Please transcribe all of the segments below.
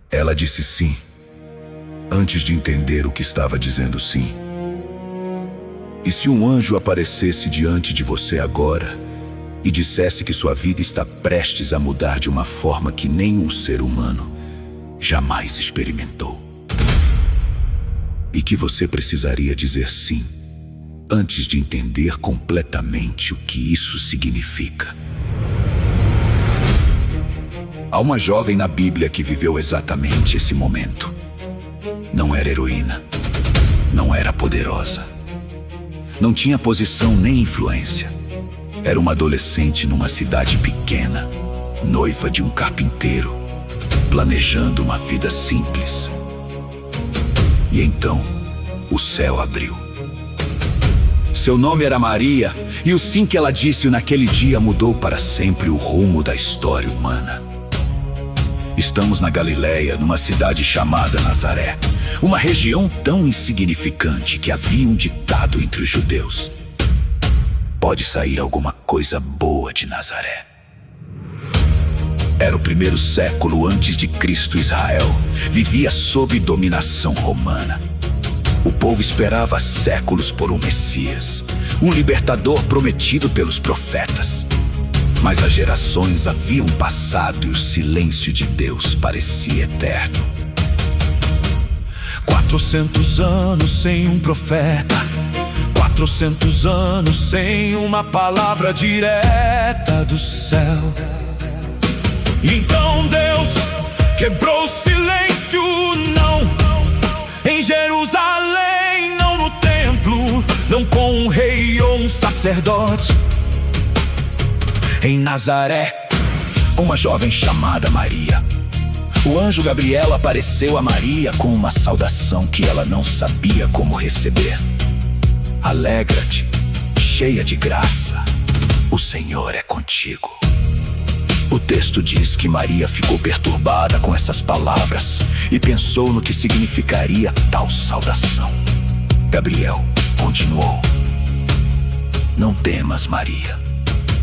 Ela disse sim, antes de entender o que estava dizendo sim. E se um anjo aparecesse diante de você agora e dissesse que sua vida está prestes a mudar de uma forma que nenhum ser humano jamais experimentou? E que você precisaria dizer sim, antes de entender completamente o que isso significa. Há uma jovem na Bíblia que viveu exatamente esse momento. Não era heroína, não era poderosa, não tinha posição nem influência. Era uma adolescente numa cidade pequena, noiva de um carpinteiro, planejando uma vida simples. E então, o céu abriu. Seu nome era Maria, e o sim que ela disse naquele dia mudou para sempre o rumo da história humana. Estamos na Galileia, numa cidade chamada Nazaré, uma região tão insignificante que havia um ditado entre os judeus: pode sair alguma coisa boa de Nazaré. Era o primeiro século antes de Cristo. Israel vivia sob dominação romana. O povo esperava há séculos por um Messias, um libertador prometido pelos profetas. Mas as gerações haviam passado e o silêncio de Deus parecia eterno. 400 anos sem um profeta, 400 anos sem uma palavra direta do céu. Então Deus quebrou o silêncio, não em Jerusalém, não no templo, não com um rei ou um sacerdote. Em Nazaré, uma jovem chamada Maria. O anjo Gabriel apareceu a Maria com uma saudação que ela não sabia como receber. Alegra-te, cheia de graça, o Senhor é contigo. O texto diz que Maria ficou perturbada com essas palavras e pensou no que significaria tal saudação. Gabriel continuou: não temas, Maria,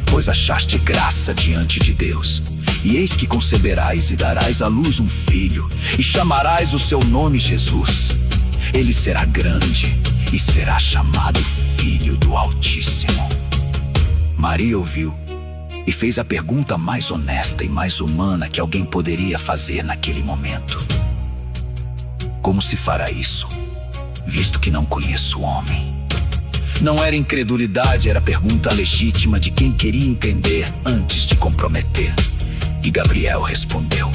pois achaste graça diante de Deus. E eis que conceberás e darás à luz um filho, e chamarás o seu nome Jesus. Ele será grande e será chamado Filho do Altíssimo. Maria ouviu e fez a pergunta mais honesta e mais humana que alguém poderia fazer naquele momento: como se fará isso, visto que não conheço o homem? Não era incredulidade, era pergunta legítima de quem queria entender antes de comprometer. E Gabriel respondeu: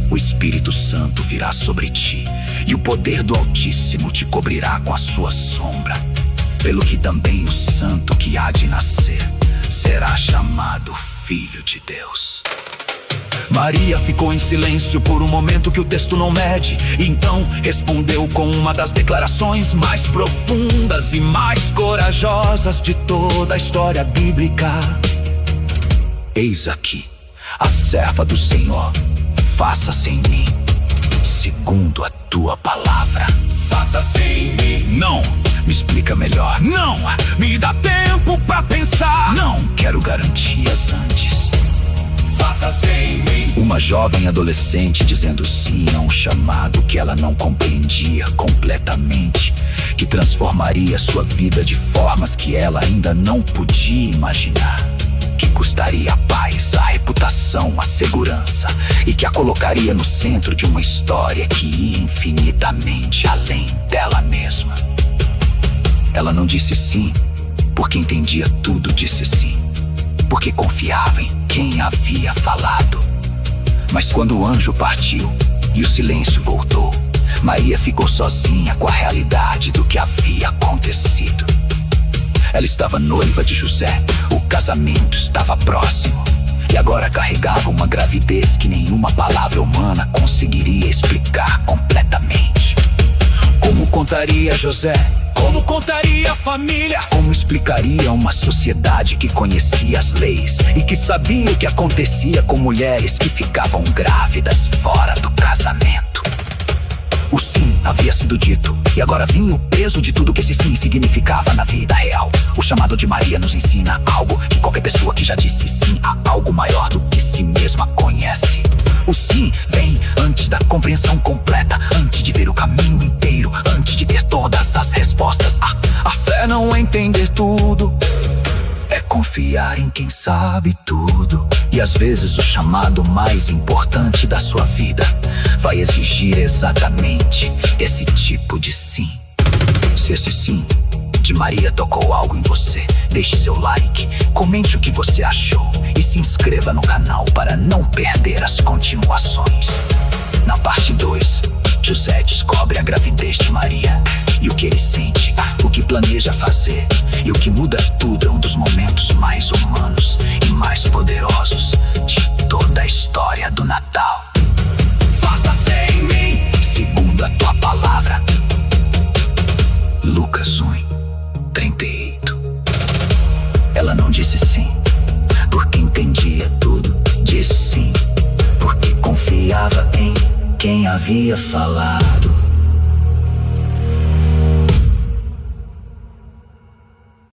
o Espírito Santo virá sobre ti, e o poder do Altíssimo te cobrirá com a sua sombra. Pelo que também o santo que há de nascer será chamado Filho de Deus. Maria ficou em silêncio por um momento que o texto não mede. Então respondeu com uma das declarações mais profundas e mais corajosas de toda a história bíblica: eis aqui a serva do Senhor, faça-se em mim segundo a tua palavra. Faça-se em mim. Não, me explica melhor. Não, me dá tempo pra pensar. Não quero garantias antes. Faça-se em mim. Uma jovem adolescente dizendo sim a um chamado que ela não compreendia completamente, que transformaria sua vida de formas que ela ainda não podia imaginar, que custaria a paz, a reputação, a segurança, e que a colocaria no centro de uma história que ia infinitamente além dela mesma. Ela não disse sim porque entendia tudo, disse sim porque confiava em quem havia falado. Mas quando o anjo partiu e o silêncio voltou, Maria ficou sozinha com a realidade do que havia acontecido. Ela estava noiva de José, o casamento estava próximo, e agora carregava uma gravidez que nenhuma palavra humana conseguiria explicar completamente. Como contaria José? Como contaria a família? Como explicaria uma sociedade que conhecia as leis e que sabia o que acontecia com mulheres que ficavam grávidas fora do casamento? O sim havia sido dito, e agora vinha o peso de tudo que esse sim significava na vida real. O chamado de Maria nos ensina algo que qualquer pessoa que já disse sim a algo maior do que si mesma conhece. O O sim vem antes da compreensão completa, antes de ver o caminho inteiro, antes de ter todas as respostas. A fé não é entender tudo, é confiar em quem sabe tudo. E às vezes o chamado mais importante da sua vida vai exigir exatamente esse tipo de sim. Se esse sim de Maria tocou algo em você, deixe seu like, comente o que você achou e se inscreva no canal para não perder as continuações. Na parte 2, José descobre a gravidez de Maria e o que ele sente, o que planeja fazer e o que muda tudo. É um dos momentos mais humanos e mais poderosos de toda a história do Natal. Faça-se em mim segundo a tua palavra. Lucas 1:38. Ela não disse sim porque entendia tudo, disse sim porque confiava em quem havia falado.